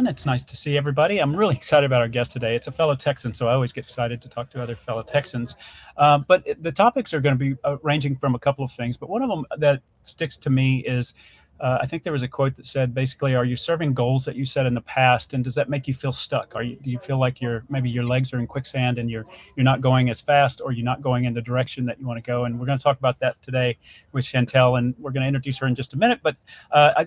again. It's nice to see everybody. I'm really excited about our guest today. It's a fellow Texan, so I always get excited to talk to other fellow Texans. But the topics are going to be ranging from a couple of things, but one of them that sticks to me is I think there was a quote that said, basically, are you serving goals that you set in the past, and does that make you feel stuck? Do you feel like maybe your legs are in quicksand and you're not going as fast, or you're not going in the direction that you want to go? And we're going to talk about that today with Chantell, and we're going to introduce her in just a minute. But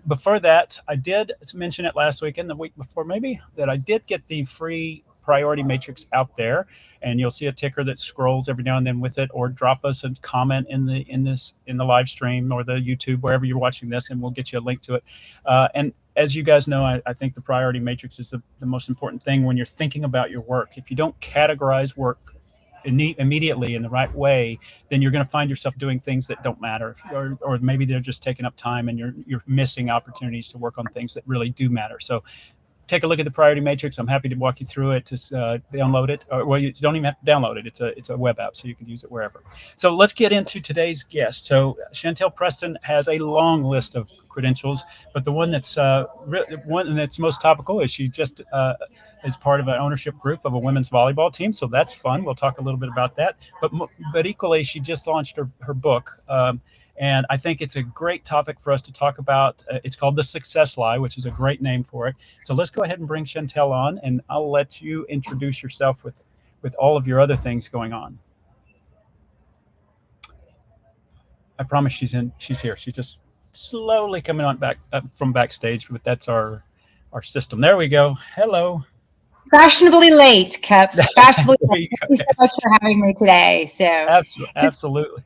before that, I did mention it last week and the week before maybe that I did get the free priority matrix out there, and you'll see a ticker that scrolls every now and then with it, or drop us a comment in the live stream or the YouTube, wherever you're watching this, and we'll get you a link to it. And as you guys know, I think the priority matrix is the most important thing when you're thinking about your work. If you don't categorize work immediately in the right way, then you're going to find yourself doing things that don't matter, or maybe they're just taking up time and you're missing opportunities to work on things that really do matter. So take a look at the priority matrix. I'm happy to walk you through it, to download it. Well, you don't even have to download it. It's a web app, so you can use it wherever. So let's get into today's guest. So Chantell Preston has a long list of credentials, but the one that's most topical is she just is part of an ownership group of a women's volleyball team. So that's fun. We'll talk a little bit about that. But equally, she just launched her book. And I think it's a great topic for us to talk about. It's called The Success Lie, which is a great name for it. So let's go ahead and bring Chantell on, and I'll let you introduce yourself with all of your other things going on. I promise she's here. She's just slowly coming on back from backstage, but that's our system. There we go. Hello. Fashionably late, Cups. Fashionably late. Thank you so much for having me today. So absolutely.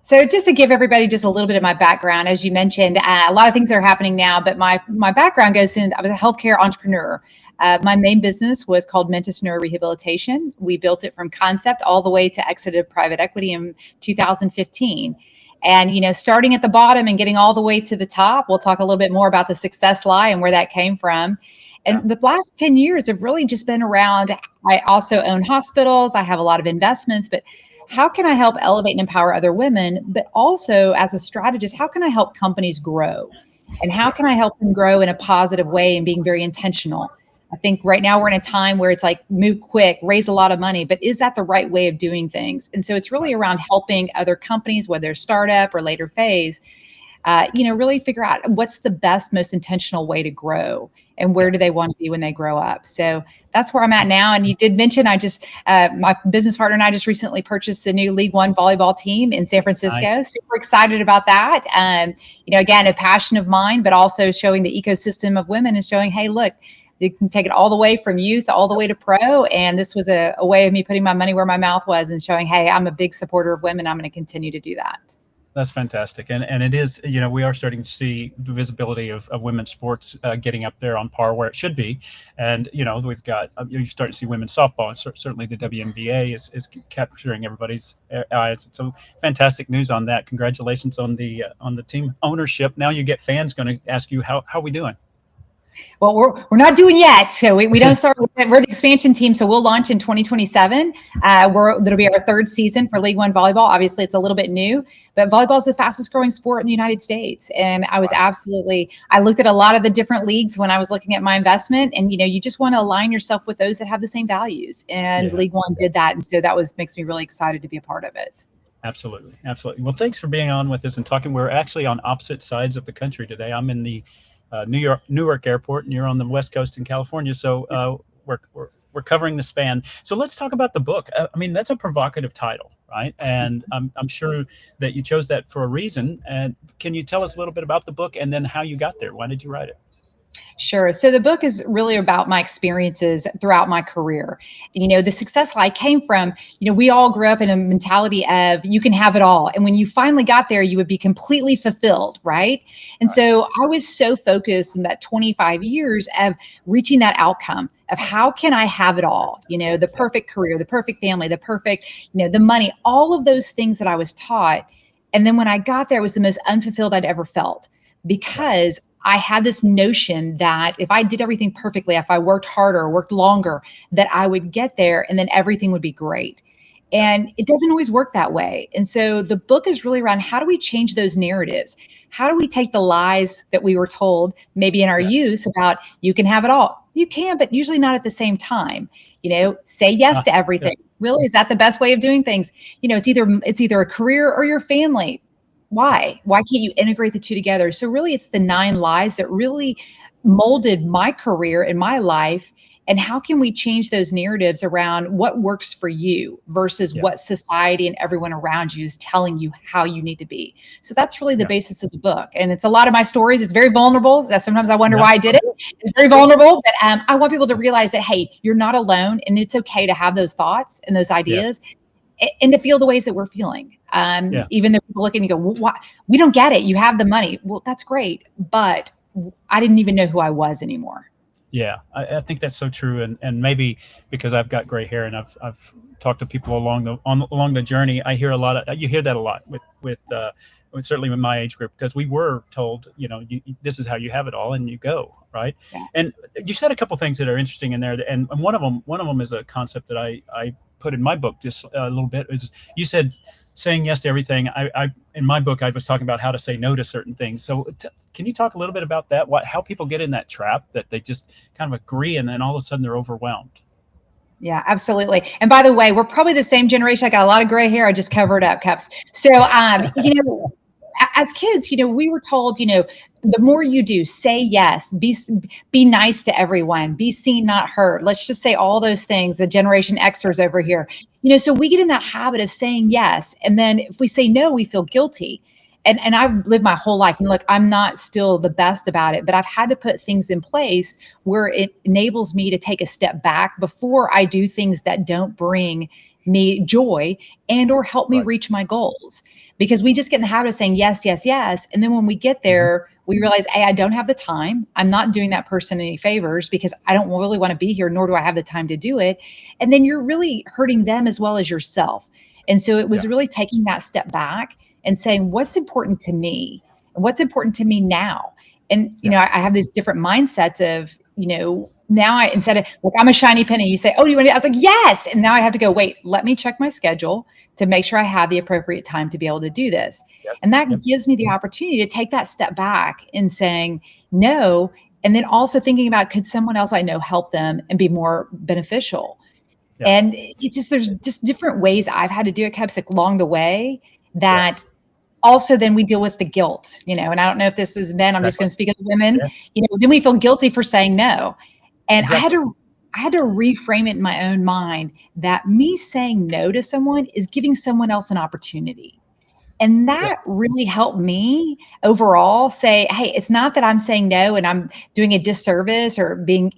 So just to give everybody just a little bit of my background, as you mentioned, a lot of things are happening now, but my background goes in, I was a healthcare entrepreneur. My main business was called Mentis Neurorehabilitation. We built it from concept all the way to exited private equity in 2015. And, starting at the bottom and getting all the way to the top, we'll talk a little bit more about the success lie and where that came from. And the last 10 years have really just been around. I also own hospitals. I have a lot of investments, but how can I help elevate and empower other women? But also, as a strategist, how can I help companies grow? And how can I help them grow in a positive way and being very intentional? I think right now we're in a time where it's like move quick, raise a lot of money, but is that the right way of doing things? And so it's really around helping other companies, whether startup or later phase, really figure out what's the best, most intentional way to grow and where do they want to be when they grow up. So that's where I'm at now. And you did mention, my business partner and I just recently purchased the new League One volleyball team in San Francisco. Nice. Super excited about that. Again, a passion of mine, but also showing the ecosystem of women and showing, hey, look, you can take it all the way from youth all the way to pro. And this was a way of me putting my money where my mouth was and showing, hey, I'm a big supporter of women. I'm going to continue to do that. That's fantastic. And it is, we are starting to see the visibility of women's sports getting up there on par where it should be. And, we've got, you start to see women's softball, and certainly the WNBA is capturing everybody's eyes. So fantastic news on that. Congratulations on the team ownership. Now you get fans going to ask you, how are we doing? Well, we're not doing yet. So we don't start with it. We're the expansion team. So we'll launch in 2027. That'll be our third season for League One volleyball. Obviously, it's a little bit new, but volleyball is the fastest growing sport in the United States. And I was I looked at a lot of the different leagues when I was looking at my investment, and, you just want to align yourself with those that have the same values. And League One did that. And so makes me really excited to be a part of it. Absolutely. Absolutely. Well, thanks for being on with us and talking. We're actually on opposite sides of the country today. I'm in the Newark Airport, and you're on the West Coast in California. So we're covering the span. So let's talk about the book. That's a provocative title, right? And I'm sure that you chose that for a reason. And can you tell us a little bit about the book and then how you got there? Why did you write it? Sure. So the book is really about my experiences throughout my career. The success lie came from, we all grew up in a mentality of you can have it all. And when you finally got there, you would be completely fulfilled, right? And so I was so focused in that 25 years of reaching that outcome of how can I have it all? The perfect career, the perfect family, the perfect, the money, all of those things that I was taught. And then when I got there, it was the most unfulfilled I'd ever felt, because I had this notion that if I did everything perfectly, if I worked harder, worked longer, that I would get there and then everything would be great. And it doesn't always work that way. And so the book is really around, how do we change those narratives? How do we take the lies that we were told maybe in our Yeah. youth about you can have it all? You can, but usually not at the same time. Say yes to Yeah. everything. Really, is that the best way of doing things? It's either a career or your family. Why? Why can't you integrate the two together? So really, it's the 9 lies that really molded my career and my life. And how can we change those narratives around what works for you versus Yeah. what society and everyone around you is telling you how you need to be? So that's really the Yeah. basis of the book. And it's a lot of my stories. It's very vulnerable. Sometimes I wonder Yeah. why I did it. It's very vulnerable, but I want people to realize that, hey, you're not alone, and it's okay to have those thoughts and those Yes. ideas and to feel the ways that we're feeling. Yeah. Even though people look at you and go, well, why? We don't get it. You have the money. Well, that's great. But I didn't even know who I was anymore. Yeah, I think that's so true, and maybe because I've got gray hair and I've talked to people along the journey, I hear a lot of, you hear that a lot with certainly with my age group, because we were told, this is how you have it all, and you go right. Yeah. And you said a couple things that are interesting in there, and one of them is a concept that I put in my book just a little bit. Is you said saying yes to everything. I in my book I was talking about how to say no to certain things. So can you talk a little bit about that? How people get in that trap that they just kind of agree and then all of a sudden they're overwhelmed? Yeah, absolutely. And by the way, we're probably the same generation. I got a lot of gray hair. I just covered up, Cups. So, as kids, we were told, the more you do, say yes, be nice to everyone, be seen, not heard. Let's just say all those things. The Generation Xers over here, so we get in that habit of saying yes, and then if we say no, we feel guilty. And I've lived my whole life, and look, I'm not still the best about it, but I've had to put things in place where it enables me to take a step back before I do things that don't bring me joy and or help me Right. reach my goals. Because we just get in the habit of saying yes, yes, yes. And then when we get there, we realize, hey, I don't have the time. I'm not doing that person any favors because I don't really want to be here, nor do I have the time to do it. And then you're really hurting them as well as yourself. And so it was Yeah. really taking that step back and saying, what's important to me? And what's important to me now? And, I have these different mindsets of, now instead of, look, I'm a shiny penny, you say, oh, do you want to, I was like, yes. And now I have to go, wait, let me check my schedule to make sure I have the appropriate time to be able to do this. Yep. And that Yep. gives me the opportunity to take that step back and saying no. And then also thinking about, could someone else I know help them and be more beneficial? Yeah. And it's just, there's just different ways I've had to do it, Kevs, along the way that also then we deal with the guilt, and I don't know if this is men, I'm just Exactly. going to speak of the women, Yeah. then we feel guilty for saying no. And Exactly. I had to reframe it in my own mind that me saying no to someone is giving someone else an opportunity. And that really helped me overall say, hey, it's not that I'm saying no and I'm doing a disservice or being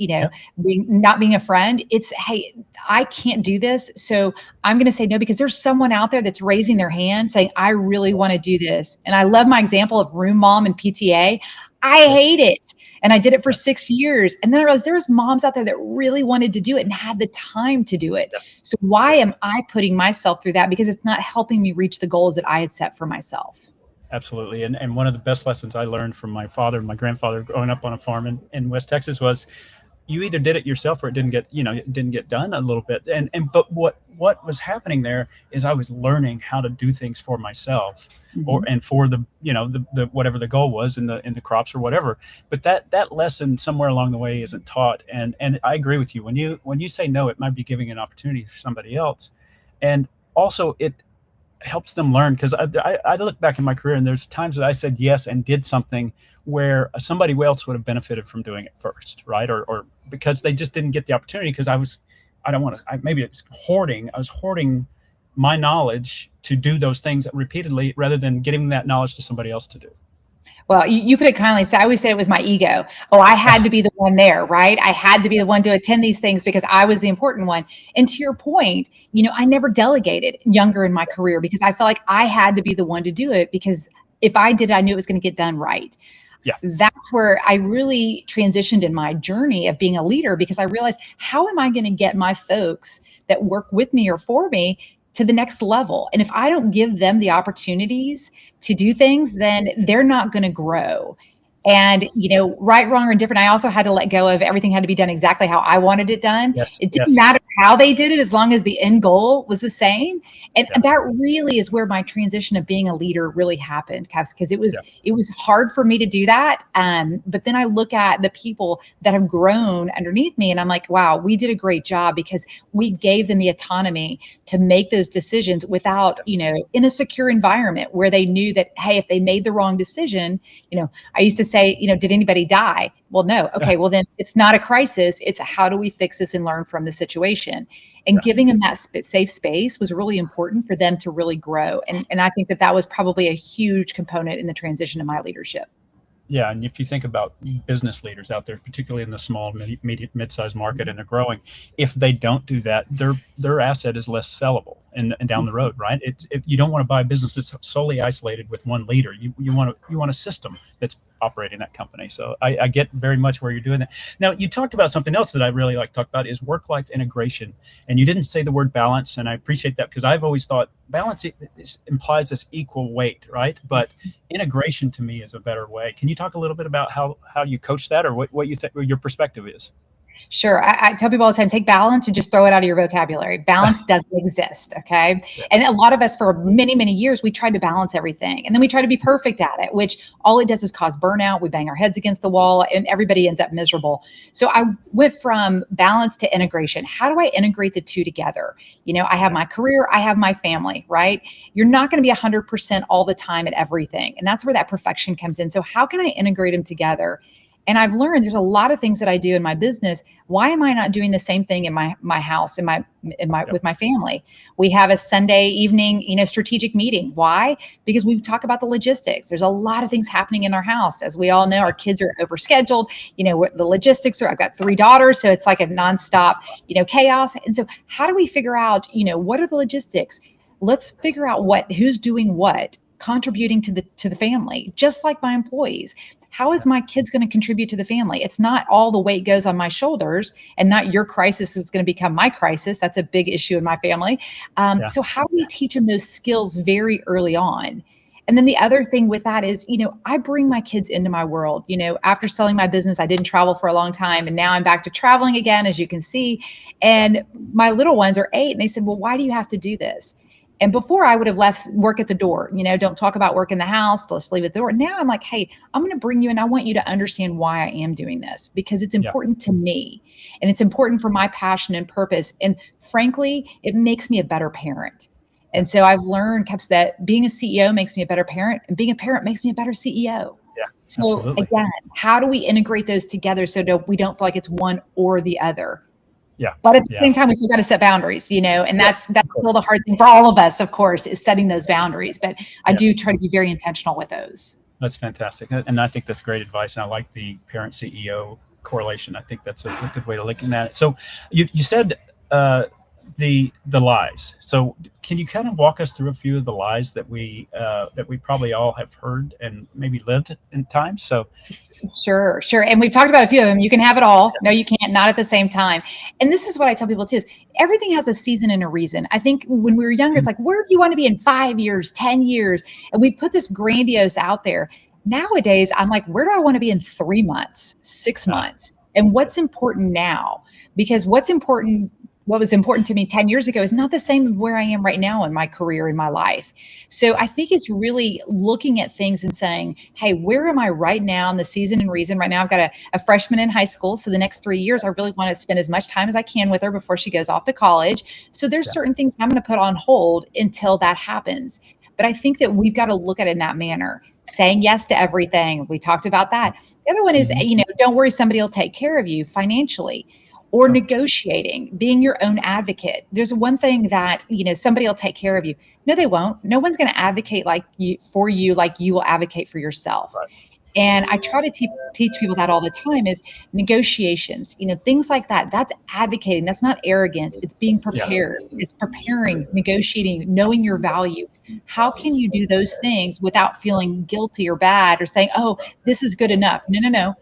not being a friend. It's, hey, I can't do this. So I'm going to say no because there's someone out there that's raising their hand saying, I really want to do this. And I love my example of room mom and PTA. I hate it. And I did it for 6 years. And then I realized there was moms out there that really wanted to do it and had the time to do it. So why am I putting myself through that? Because it's not helping me reach the goals that I had set for myself. Absolutely. And one of the best lessons I learned from my father and my grandfather growing up on a farm in West Texas was, you either did it yourself or it didn't get done a little bit. But what was happening there is I was learning how to do things for myself, and for the whatever the goal was in the crops or whatever. But that lesson somewhere along the way isn't taught. And I agree with you. When you say no, it might be giving an opportunity for somebody else. And also it helps them learn, because I look back in my career and there's times that I said yes and did something where somebody else would have benefited from doing it first, right? Or because they just didn't get the opportunity, because I was hoarding my knowledge to do those things repeatedly rather than giving that knowledge to somebody else to do. Well, you put it kindly. So I always said it was my ego. Oh, I had to be the one there, right? I had to be the one to attend these things because I was the important one. And to your point, I never delegated younger in my career because I felt like I had to be the one to do it, because if I did it, I knew it was going to get done right. Yeah. That's where I really transitioned in my journey of being a leader, because I realized, how am I going to get my folks that work with me or for me to the next level? And if I don't give them the opportunities to do things, then they're not going to grow. And, right, wrong, or indifferent, I also had to let go of everything had to be done exactly how I wanted it done. Yes. It didn't matter how they did it, as long as the end goal was the same. And that really is where my transition of being a leader really happened, because it was hard for me to do that. But then I look at the people that have grown underneath me, and I'm like, wow, we did a great job, because we gave them the autonomy to make those decisions without, in a secure environment where they knew that, hey, if they made the wrong decision, I used to say, did anybody die? Well, no. Okay, well, then it's not a crisis. It's how do we fix this and learn from the situation? And giving them that safe space was really important for them to really grow. And I think that was probably a huge component in the transition of my leadership. Yeah, and if you think about business leaders out there, particularly in the small, mid-sized market, and they're growing, if they don't do that, their asset is less sellable and down the road, right? You don't want to buy a business that's solely isolated with one leader. You want a system that's operating that company. So I get very much where you're doing that. Now, you talked about something else that I really like to talk about, is work-life integration. And you didn't say the word balance, and I appreciate that, because I've always thought balance implies this equal weight, right? But integration to me is a better way. Can you talk a little bit about how you coach that, or what you think your perspective is? Sure. I tell people all the time, take balance and just throw it out of your vocabulary. Balance doesn't exist. Okay. And a lot of us, for many, many years, we tried to balance everything. And then we try to be perfect at it, which all it does is cause burnout. We bang our heads against the wall and everybody ends up miserable. So I went from balance to integration. How do I integrate the two together? I have my career, I have my family, right? You're not going to be 100% all the time at everything. And that's where that perfection comes in. So how can I integrate them together? And I've learned there's a lot of things that I do in my business. Why am I not doing the same thing in my house, with my family? We have a Sunday evening, strategic meeting. Why? Because we talk about the logistics. There's a lot of things happening in our house. As we all know, our kids are overscheduled. The logistics I've got 3 daughters, so it's like a nonstop, chaos. And so how do we figure out, what are the logistics? Let's figure out who's doing what, contributing to the family, just like my employees. How is my kids going to contribute to the family? It's not all the weight goes on my shoulders, and not your crisis is going to become my crisis. That's a big issue in my family. So how do we teach them those skills very early on? And then the other thing with that is, I bring my kids into my world. After selling my business, I didn't travel for a long time, and now I'm back to traveling again, as you can see. And my little ones are 8, and they said, well, why do you have to do this? And before, I would have left work at the door, don't talk about work in the house, let's leave it at the door. Now I'm like, hey, I'm going to bring you in. I want you to understand why I am doing this, because it's important to me, and it's important for my passion and purpose. And frankly, it makes me a better parent. And so I've learned, Keps, that being a CEO makes me a better parent, and being a parent makes me a better CEO. Yeah, so absolutely. Again, how do we integrate those together so that we don't feel like it's one or the other? Yeah. But at the same time, we still got to set boundaries, and that's still the hard thing for all of us, of course, is setting those boundaries. But I do try to be very intentional with those. That's fantastic. And I think that's great advice. And I like the parent CEO correlation. I think that's a good way to look at it. So you said the lies. So can you kind of walk us through a few of the lies that we probably all have heard and maybe lived in times? So Sure. And we've talked about a few of them. You can have it all. No, you can't, not at the same time. And this is what I tell people too, is everything has a season and a reason. I think when we were younger, it's like, where do you want to be in 5 years, 10 years? And we put this grandiose out there. Nowadays, I'm like, where do I want to be in 3 months, 6 months? And what's important now? Because what was important to me 10 years ago is not the same as where I am right now in my career, in my life. So I think it's really looking at things and saying, hey, where am I right now in the season and reason? Right now, I've got a freshman in high school. So the next 3 years, I really want to spend as much time as I can with her before she goes off to college. So there's certain things I'm going to put on hold until that happens. But I think that we've got to look at it in that manner. Saying yes to everything. We talked about that. The other one is, don't worry, somebody will take care of you financially. Or negotiating, being your own advocate. There's one thing that, somebody will take care of you. No, they won't. No one's going to advocate for you like you will advocate for yourself. Right. And I try to teach people that all the time is negotiations, things like that. That's advocating. That's not arrogant. It's being prepared. Yeah. It's preparing, negotiating, knowing your value. How can you do those things without feeling guilty or bad or saying, oh, this is good enough? No.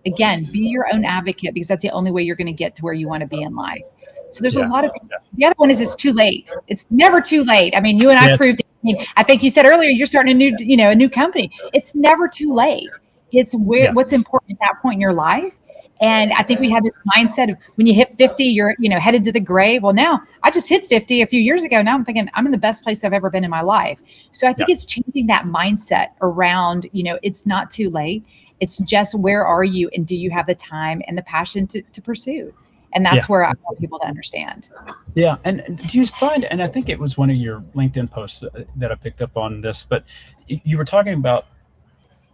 Again, be your own advocate, because that's the only way you're going to get to where you want to be in life. So there's a lot of things. The other one is it's too late. It's never too late. I mean, you and I proved it. I think you said earlier you're starting a new company. It's never too late. It's what's important at that point in your life. And I think we have this mindset of when you hit 50, you're, headed to the grave. Well, now I just hit 50 a few years ago. Now I'm thinking I'm in the best place I've ever been in my life. So I think Yeah. it's changing that mindset around, it's not too late. It's just, where are you, and do you have the time and the passion to pursue? And Yeah. that's where I want people to understand. Yeah. And do you find, and I think it was one of your LinkedIn posts that I picked up on this, but you were talking about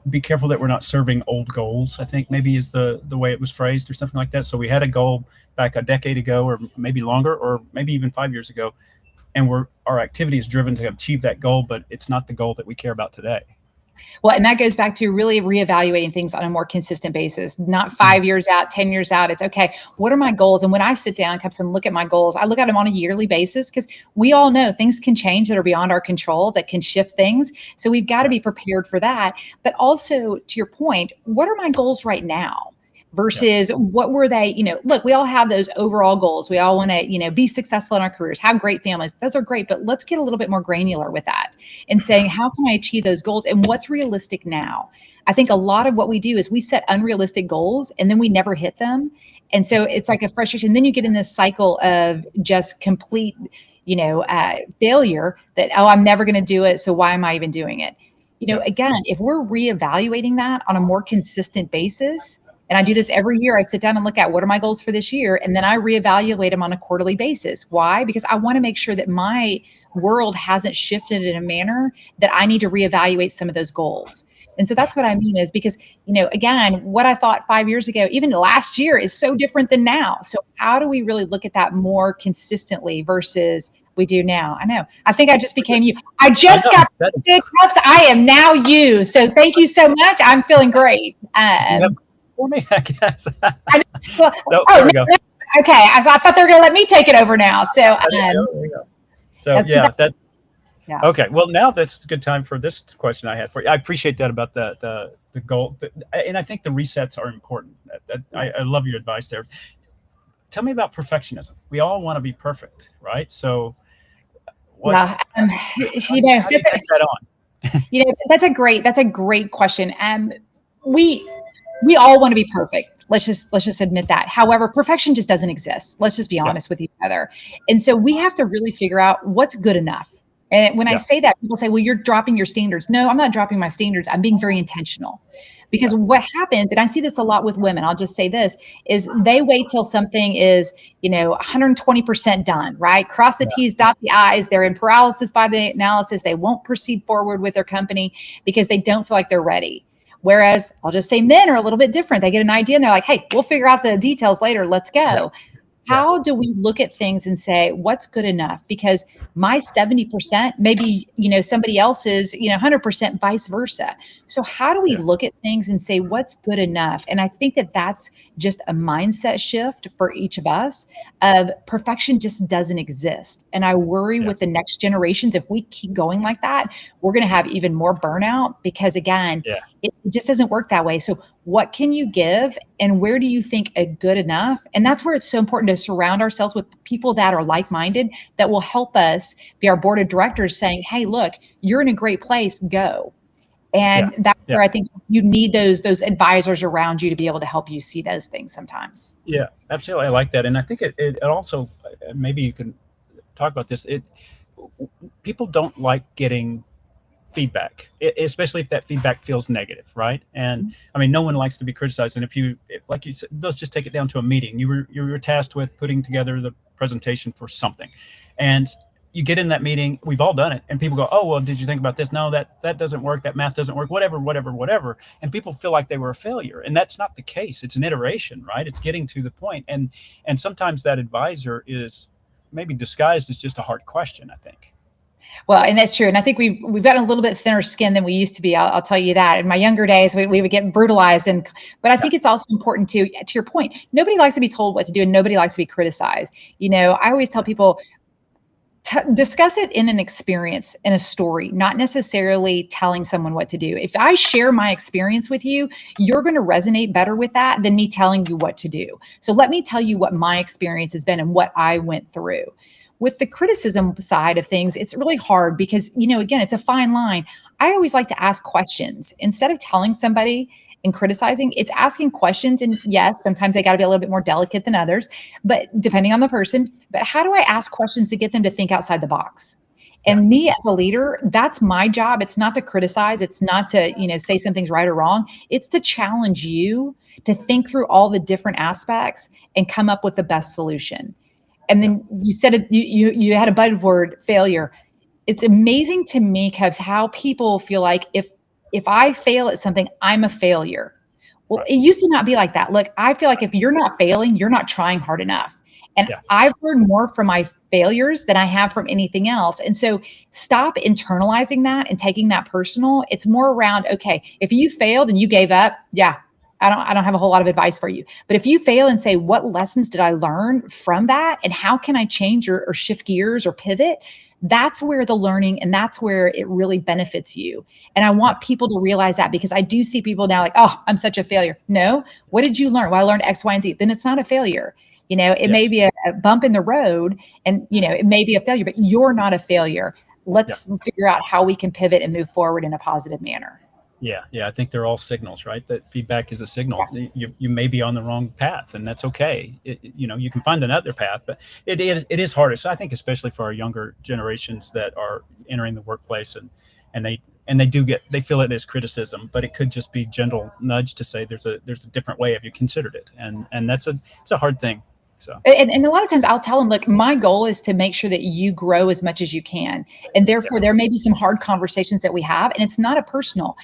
be careful that we're not serving old goals, I think maybe is the way it was phrased or something like that. So we had a goal back a decade ago, or maybe longer, or maybe even 5 years ago, and our activity is driven to achieve that goal, but it's not the goal that we care about today. Well, and that goes back to really reevaluating things on a more consistent basis, not 5 years out, 10 years out. It's okay, what are my goals? And when I sit down, Cups, and look at my goals, I look at them on a yearly basis, because we all know things can change that are beyond our control, that can shift things. So we've got to be prepared for that. But also, to your point, what are my goals right now? Versus what were they, look, we all have those overall goals. We all want to, be successful in our careers, have great families. Those are great, but let's get a little bit more granular with that and saying, how can I achieve those goals and what's realistic now? I think a lot of what we do is we set unrealistic goals and then we never hit them. And so it's like a frustration. Then you get in this cycle of just complete, failure that, oh, I'm never going to do it. So why am I even doing it? Again, if we're reevaluating that on a more consistent basis, and I do this every year. I sit down and look at what are my goals for this year, and then I reevaluate them on a quarterly basis. Why? Because I want to make sure that my world hasn't shifted in a manner that I need to reevaluate some of those goals. And so that's what I mean is because, again, what I thought 5 years ago, even last year, is so different than now. So how do we really look at that more consistently versus we do now? I know. I think I just became you. I just got big cups. I am now you. So thank you so much. I'm feeling great. For me, I guess. Well, no, there we go. Okay, I thought they were going to let me take it over now. So, there you go. So that's okay. Well, now that's a good time for this question I had for you. I appreciate that about the goal, and I think the resets are important. I love your advice there. Tell me about perfectionism. We all want to be perfect, right? So, how do you take that on? That's a great question. We all want to be perfect. Let's just admit that. However, perfection just doesn't exist. Let's just be honest with each other. And so we have to really figure out what's good enough. And when I say that, people say, well, you're dropping your standards. No, I'm not dropping my standards. I'm being very intentional. Because what happens, and I see this a lot with women, I'll just say this, is they wait till something is, 120% done, right? Cross the T's, dot the I's. They're in paralysis by the analysis. They won't proceed forward with their company because they don't feel like they're ready. Whereas I'll just say men are a little bit different. They get an idea and they're like, hey, we'll figure out the details later. Let's go. Yeah. How do we look at things and say, what's good enough? Because my 70%, maybe, somebody else's, 100% vice versa. So how do we look at things and say, what's good enough? And I think that that's just a mindset shift for each of us of perfection just doesn't exist. And I worry with the next generations, if we keep going like that, we're going to have even more burnout because again, it just doesn't work that way. So what can you give and where do you think a good enough? And that's where it's so important to surround ourselves with people that are like-minded that will help us be our board of directors saying, hey, look, you're in a great place, go. And that's where I think you need those advisors around you to be able to help you see those things sometimes. Yeah, absolutely. I like that. And I think it also, maybe you can talk about this. People don't like getting feedback, especially if that feedback feels negative, right? And I mean, no one likes to be criticized. And if you, like you said, let's just take it down to a meeting. You were tasked with putting together the presentation for something, and you get in that meeting. We've all done it, and people go, "Oh, well, did you think about this? No, that doesn't work. That math doesn't work. Whatever." And people feel like they were a failure, and that's not the case. It's an iteration, right? It's getting to the point, and sometimes that advisor is maybe disguised as just a hard question, I think. Well, and that's true. And I think we've gotten a little bit thinner skin than we used to be. I'll tell you that. In my younger days, we would get brutalized. But I think it's also important to your point, nobody likes to be told what to do and nobody likes to be criticized. I always tell people, discuss it in an experience, in a story, not necessarily telling someone what to do. If I share my experience with you, you're going to resonate better with that than me telling you what to do. So let me tell you what my experience has been and what I went through. With the criticism side of things, it's really hard because, again, it's a fine line. I always like to ask questions instead of telling somebody and criticizing. It's asking questions. And yes, sometimes they got to be a little bit more delicate than others, but depending on the person. But how do I ask questions to get them to think outside the box? Yeah. And me as a leader, that's my job. It's not to criticize. It's not to, say something's right or wrong. It's to challenge you to think through all the different aspects and come up with the best solution. And Yeah. then you said it, you had a buzzword, failure. It's amazing to me because how people feel like if I fail at something, I'm a failure. Well, Right. it used to not be like that. Look, I feel like if you're not failing, you're not trying hard enough. And Yeah. I've learned more from my failures than I have from anything else. And so stop internalizing that and taking that personal. It's more around, okay, if you failed and you gave up, yeah, I don't have a whole lot of advice for you. But if you fail and say, what lessons did I learn from that? And how can I change or shift gears or pivot? That's where the learning and that's where it really benefits you. And I Yeah. want people to realize that because I do see people now like, oh, I'm such a failure. No, what did you learn? Well, I learned X, Y, and Z. Then it's not a failure. It may Yes. be a bump in the road and, it may be a failure, but you're not a failure. Yeah. Let's figure out how we can pivot and move forward in a positive manner. Yeah, yeah, I think they're all signals, right? That feedback is a signal. You may be on the wrong path, and that's okay. You can find another path, but it is harder. So I think especially for our younger generations that are entering the workplace, and they feel it as criticism, but it could just be gentle nudge to say there's a different way. Have you considered it? And it's a hard thing. So And a lot of times I'll tell them, look, my goal is to make sure that you grow as much as you can. And yeah, therefore, there may be some hard conversations that we have. And it's not personal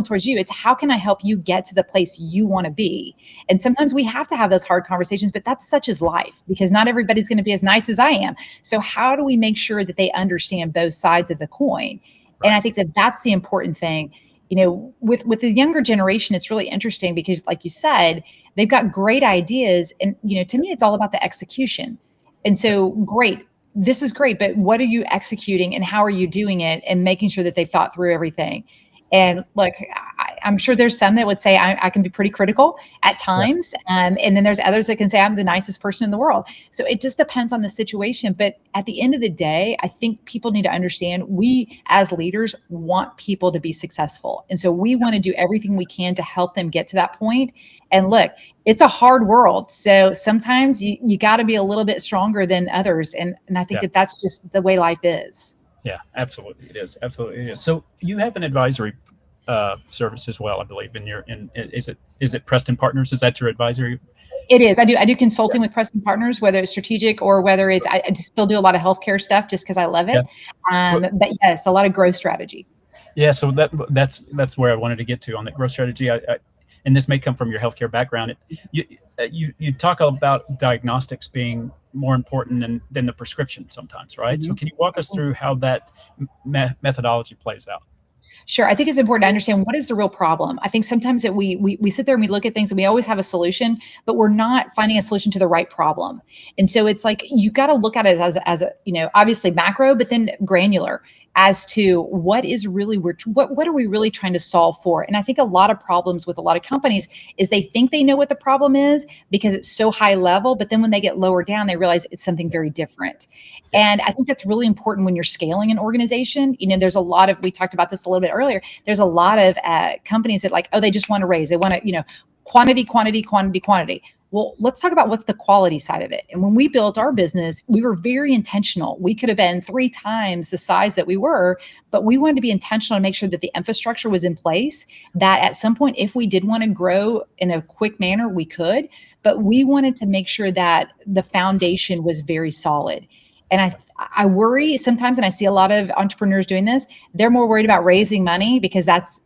towards you. It's how can I help you get to the place you want to be? And sometimes we have to have those hard conversations, but that's such as life because not everybody's going to be as nice as I am. So, how do we make sure that they understand both sides of the coin? And I right. think that that's the important thing. With the younger generation, it's really interesting because, like you said, they've got great ideas, and to me, it's all about the execution. And Yeah, so, great, this is great, but what are you executing, and how are you doing it, and making sure that they've thought through everything. yeah, And look, I'm sure there's some that would say I can be pretty critical at yeah, times, and then there's others that can say I'm the nicest person in the world. So it just depends on the situation. But at the end of the day, I think people need to understand we as leaders want people to be successful, and so we want to do everything we can to help them get to that point. And look, it's a hard world, so sometimes you got to be a little bit stronger than others, and I think yeah. that that's just the way life is. Yeah, absolutely, it is. Absolutely, it is. So you have an advisory service as well, I believe. Is it Preston Partners? Is that your advisory? It is. I do Yeah, consulting with Preston Partners, whether it's strategic or whether it's I just still do a lot of healthcare stuff just because I love yeah. it. Well, But yes, a lot of growth strategy. yeah. So that's where I wanted to get to on the growth strategy. And this may come from your healthcare background. You talk about diagnostics being more important than the prescription sometimes, right? So Mhm. can you walk us through how that methodology plays out? Sure. I think it's important to understand what is the real problem. I think sometimes that we sit there and we look at things and we always have a solution, but we're not finding a solution to the right problem. And so it's like you've got to look at it as a obviously macro, but then granular as to what is really what are we really trying to solve for. And I think a lot of problems with a lot of companies is they think they know what the problem is because it's so high level, but then when they get lower down, they realize it's something very different. Yeah, And I think that's really important when you're scaling an organization. There's a lot of, we talked about this a little bit earlier, there's a lot of companies that like, oh, they just want to raise, they want to, quantity, quantity, quantity, quantity. Well, let's talk about what's the quality side of it. And when we built our business, we were very intentional. We could have been 3 times the size that we were, but we wanted to be intentional and make sure that the infrastructure was in place, that at some point, if we did want to grow in a quick manner, we could, but we wanted to make sure that the foundation was very solid. And I worry sometimes, and I see a lot of entrepreneurs doing this, they're more worried about raising money because that's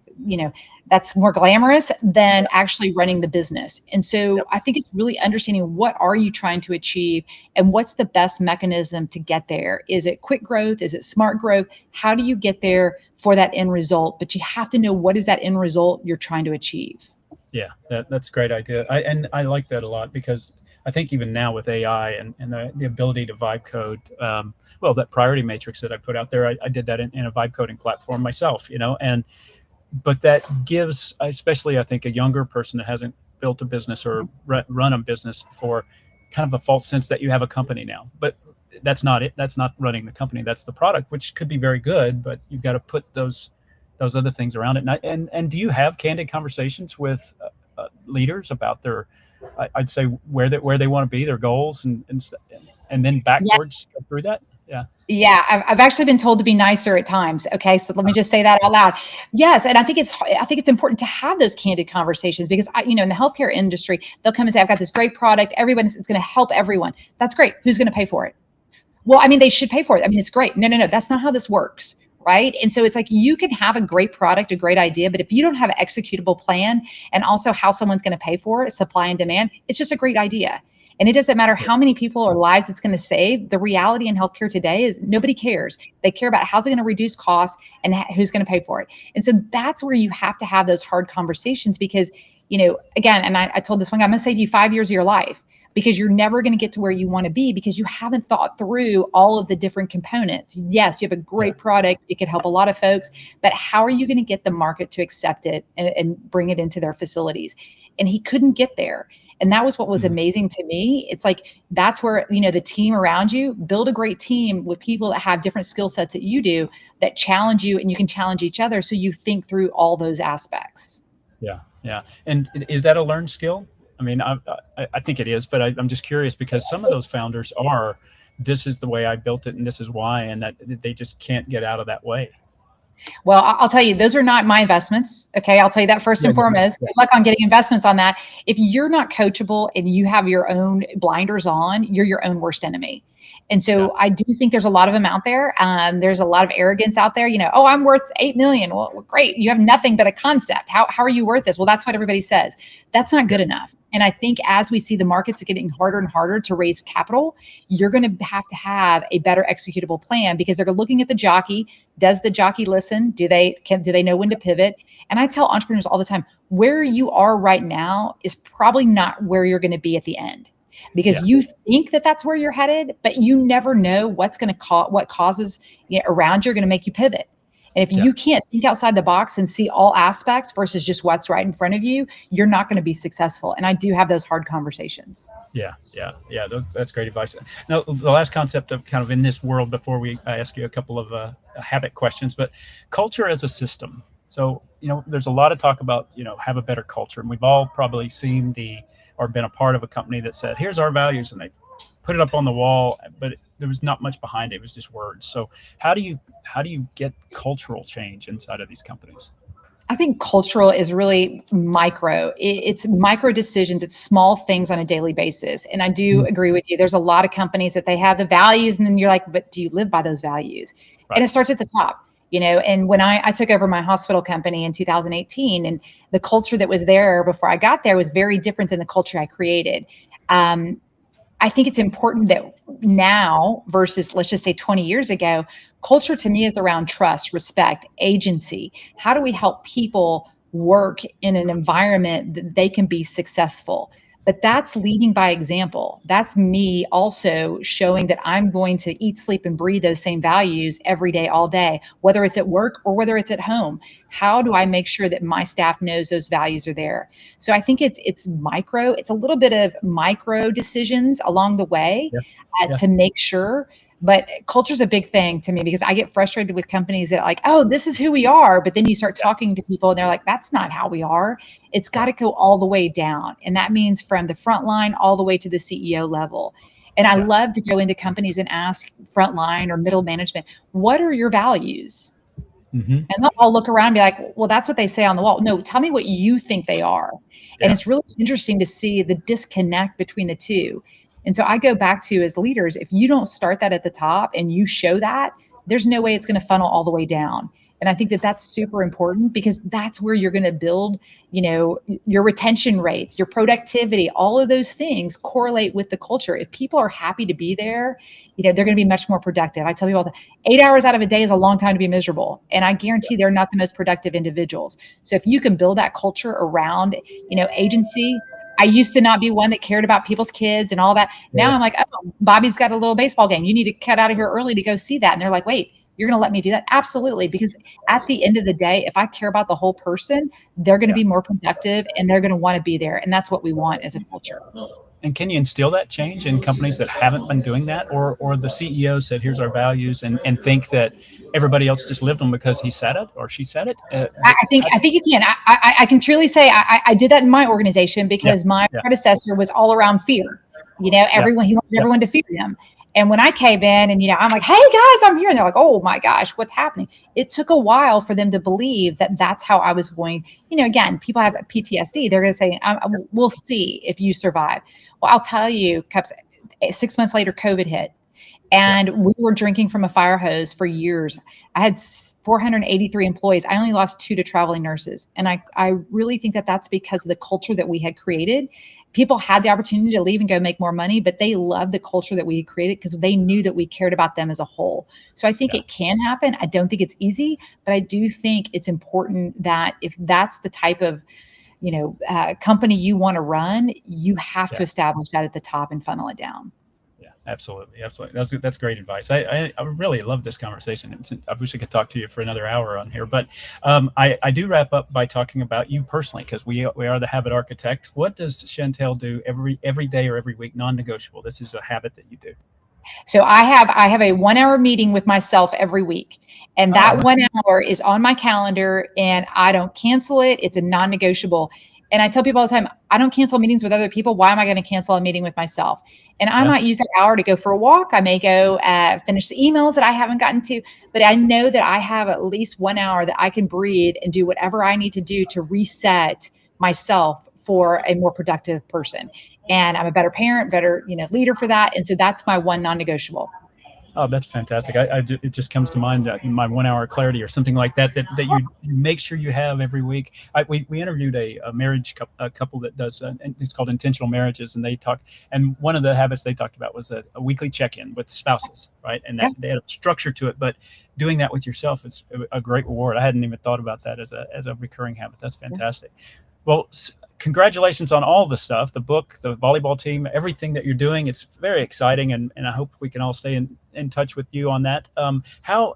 more glamorous than actually running the business. And so yep, I think it's really understanding what are you trying to achieve and what's the best mechanism to get there. Is it quick growth? Is it smart growth? How do you get there for that end result? But you have to know what is that end result you're trying to achieve. yeah. That's a great idea. I like that a lot because I think even now with AI and the ability to vibe code, well, that priority matrix that I put out there, I did that in a vibe coding platform myself, and but that gives, especially I think, a younger person that hasn't built a business or run a business before, kind of a false sense that you have a company now. But that's not it. That's not running the company. That's the product, which could be very good, but you've got to put those those other things around it. And do you have candid conversations with leaders about their, I'd say where they want to be, their goals, and then Yeah. backwards through that? Yeah. Yeah, I've actually been told to be nicer at times. Okay, so let me just say that out loud. Yes, and I think it's important to have those candid conversations because in the healthcare industry, they'll come and say, "I've got this great product. It's going to help everyone." That's great. Who's going to pay for it? Well, I mean, they should pay for it. I mean, it's great. No, no, no, that's not how this works, right? And so it's like you can have a great product, a great idea, but if you don't have an executable plan and also how someone's going to pay for it, supply and demand, it's just a great idea. And it doesn't matter how many people or lives it's going to save. The reality in healthcare today is nobody cares. They care about how's it going to reduce costs and who's going to pay for it. And so that's where you have to have those hard conversations because, again, and I told this one guy, I'm going to save you 5 years of your life because you're never going to get to where you want to be because you haven't thought through all of the different components. Yes, you have a great product. It could help a lot of folks, but how are you going to get the market to accept it and bring it into their facilities? And he couldn't get there. And that was what was amazing to me. It's like, that's where, the team around you, build a great team with people that have different skill sets that you do that challenge you and you can challenge each other. So you think through all those aspects. Yeah. Yeah. And is that a learned skill? I mean, I think it is, but I'm just curious because some of those founders this is the way I built it and this is why, and that they just can't get out of that way. Well, I'll tell you, those are not my investments. Okay. I'll tell you that first and foremost. Good luck on getting investments on that. If you're not coachable and you have your own blinders on, you're your own worst enemy. And so I do think there's a lot of them out there. There's a lot of arrogance out there. Oh, I'm worth 8 million. Well, great. You have nothing but a concept. How are you worth this? Well, that's what everybody says. That's not good enough. And I think as we see the markets getting harder and harder to raise capital, you're going to have a better executable plan because they're looking at the jockey. Does the jockey listen? Do they know when to pivot? And I tell entrepreneurs all the time, where you are right now is probably not where you're going to be at the end. Because you think that that's where you're headed, but you never know what causes around you are going to make you pivot. And if you can't think outside the box and see all aspects versus just what's right in front of you, you're not going to be successful. And I do have those hard conversations. Yeah. That's great advice. Now, the last concept of kind of in this world before I ask you a couple of habit questions, but culture as a system. So, there's a lot of talk about, have a better culture. And we've all probably seen or been a part of a company that said, here's our values. And they put it up on the wall, but there was not much behind it. It was just words. So how do you get cultural change inside of these companies? I think cultural is really micro. It's micro decisions. It's small things on a daily basis. And I do agree with you. There's a lot of companies that they have the values and then you're like, but do you live by those values? Right. And it starts at the top. And when I took over my hospital company in 2018, and the culture that was there before I got there was very different than the culture I created. I think it's important that now versus, let's just say 20 years ago, culture to me is around trust, respect, agency. How do we help people work in an environment that they can be successful? But that's leading by example. That's me also showing that I'm going to eat, sleep, and breathe those same values every day, all day, whether it's at work or whether it's at home. How do I make sure that my staff knows those values are there? So I think it's micro. It's a little bit of micro decisions along the way to make sure. But culture is a big thing to me because I get frustrated with companies that like, oh, this is who we are. But then you start talking to people and they're like, that's not how we are. It's got to go all the way down. And that means from the front line all the way to the CEO level. And I love to go into companies and ask frontline or middle management, what are your values? And they'll all look around and be like, well, that's what they say on the wall. No, tell me what you think they are. And it's really interesting to see the disconnect between the two. And so I go back to, as leaders, if you don't start that at the top and you show that, there's no way it's going to funnel all the way down. And I think that that's super important because that's where you're going to build, your retention rates, your productivity, all of those things correlate with the culture. If people are happy to be there, they're going to be much more productive. I tell people all 8 hours out of a day is a long time to be miserable. And I guarantee they're not the most productive individuals. So if you can build that culture around, agency. I used to not be one that cared about people's kids and all that. Now I'm like, oh, Bobby's got a little baseball game. You need to cut out of here early to go see that. And they're like, wait, you're going to let me do that? Absolutely. Because at the end of the day, if I care about the whole person, they're going to be more productive and they're going to want to be there. And that's what we want as a culture. And can you instill that change in companies that haven't been doing that, or the CEO said, "Here's our values," and think that everybody else just lived them because he said it or she said it? I think you can. I can truly say I did that in my organization Yeah, because my yeah, predecessor was all around fear. yeah, He wanted yeah, everyone to fear him. And when I came in and, I'm like, hey guys, I'm here. And they're like, oh my gosh, what's happening? It took a while for them to believe that that's how I was going. Again, people have PTSD. They're going to say, we'll see if you survive. Well, I'll tell you, Cups, 6 months later, COVID hit. yeah, And we were drinking from a fire hose for years. I had 483 employees. I only lost 2 to traveling nurses. And I really think that that's because of the culture that we had created. People had the opportunity to leave and go make more money, but they loved the culture that we had created because they knew that we cared about them as a whole. So I think yeah, it can happen. I don't think it's easy, but I do think it's important that if that's the type of company you want to run, you have to yeah. establish that at the top and funnel it down. Yeah, absolutely, absolutely. That's great advice. I really love this conversation. I wish I could talk to you for another hour on here, but I do wrap up by talking about you personally, because we are the habit architect. What does Chantell do every day or every week, non-negotiable? This is a habit that you do. So I have a 1 hour meeting with myself every week. And Oh, that 1 hour is on my calendar and I don't cancel it. It's a non-negotiable. And I tell people all the time, I don't cancel meetings with other people. Why am I going to cancel a meeting with myself? And I yeah, might use that hour to go for a walk. I may go finish the emails that I haven't gotten to, but I know that I have at least 1 hour that I can breathe and do whatever I need to do to reset myself for a more productive person. And I'm a better parent, better, leader for that. And so that's my one non-negotiable. oh, that's fantastic. It just comes to mind that my 1 hour clarity or something like that you make sure you have every week. We interviewed a marriage a couple that does, it's called intentional marriages. And they talked, and one of the habits they talked about was a weekly check-in with spouses, right? And Yeah. that they had a structure to it, but doing that with yourself is a great reward. I hadn't even thought about that as a recurring habit. That's fantastic. Well, congratulations on all the stuff, the book, the volleyball team, everything that you're doing. It's very exciting. And I hope we can all stay in touch with you on that.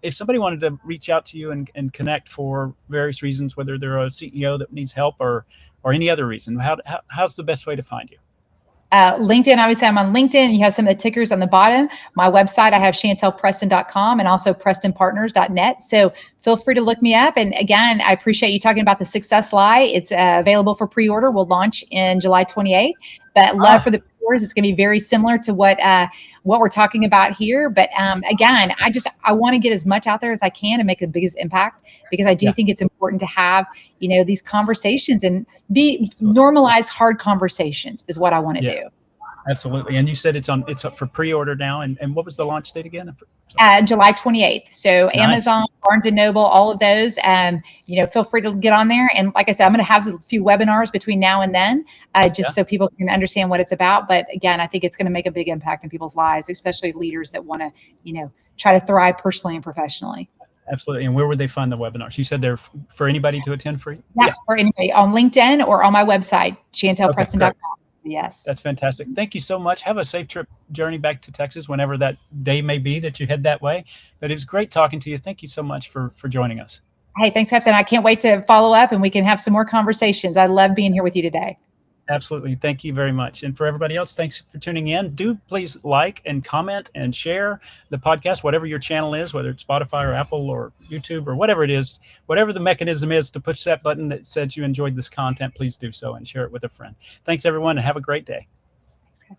If somebody wanted to reach out to you and connect for various reasons, whether they're a CEO that needs help or any other reason, how's the best way to find you? LinkedIn, obviously I'm on LinkedIn. You have some of the tickers on the bottom. My website, I have chantellpreston.com and also prestonpartners.net. So feel free to look me up. And again, I appreciate you talking about the Success Lie. It's available for pre-order. We'll launch in July 28th. But love for the pre-orders. It's going to be very similar to what we're talking about here. But again, I want to get as much out there as I can and make the biggest impact, because I do Yeah, think it's important to have, these conversations and absolutely. normalize hard conversations is what I want to Yeah, do. absolutely. And you said it's up for pre-order now. And what was the launch date again? July 28th. So Nice. Amazon, Barnes and Noble, all of those, feel free to get on there. And like I said, I'm going to have a few webinars between now and then, Yeah. just so people can understand what it's about. But again, I think it's going to make a big impact in people's lives, especially leaders that want to, try to thrive personally and professionally. Absolutely. And where would they find the webinars? You said they're for anybody to attend free? Yeah, Yeah. or anybody on LinkedIn or on my website, Okay, great. chantellpreston.com. Yes. That's fantastic. Thank you so much. Have a safe journey back to Texas, whenever that day may be that you head that way. But it was great talking to you. Thank you so much for joining us. Hey, thanks, Pepsi. I can't wait to follow up and we can have some more conversations. I love being here with you today. Absolutely. Thank you very much. And for everybody else, thanks for tuning in. Do please like and comment and share the podcast, whatever your channel is, whether it's Spotify or Apple or YouTube or whatever it is, whatever the mechanism is to push that button that says you enjoyed this content, please do so and share it with a friend. Thanks, everyone, and have a great day. Thanks, guys.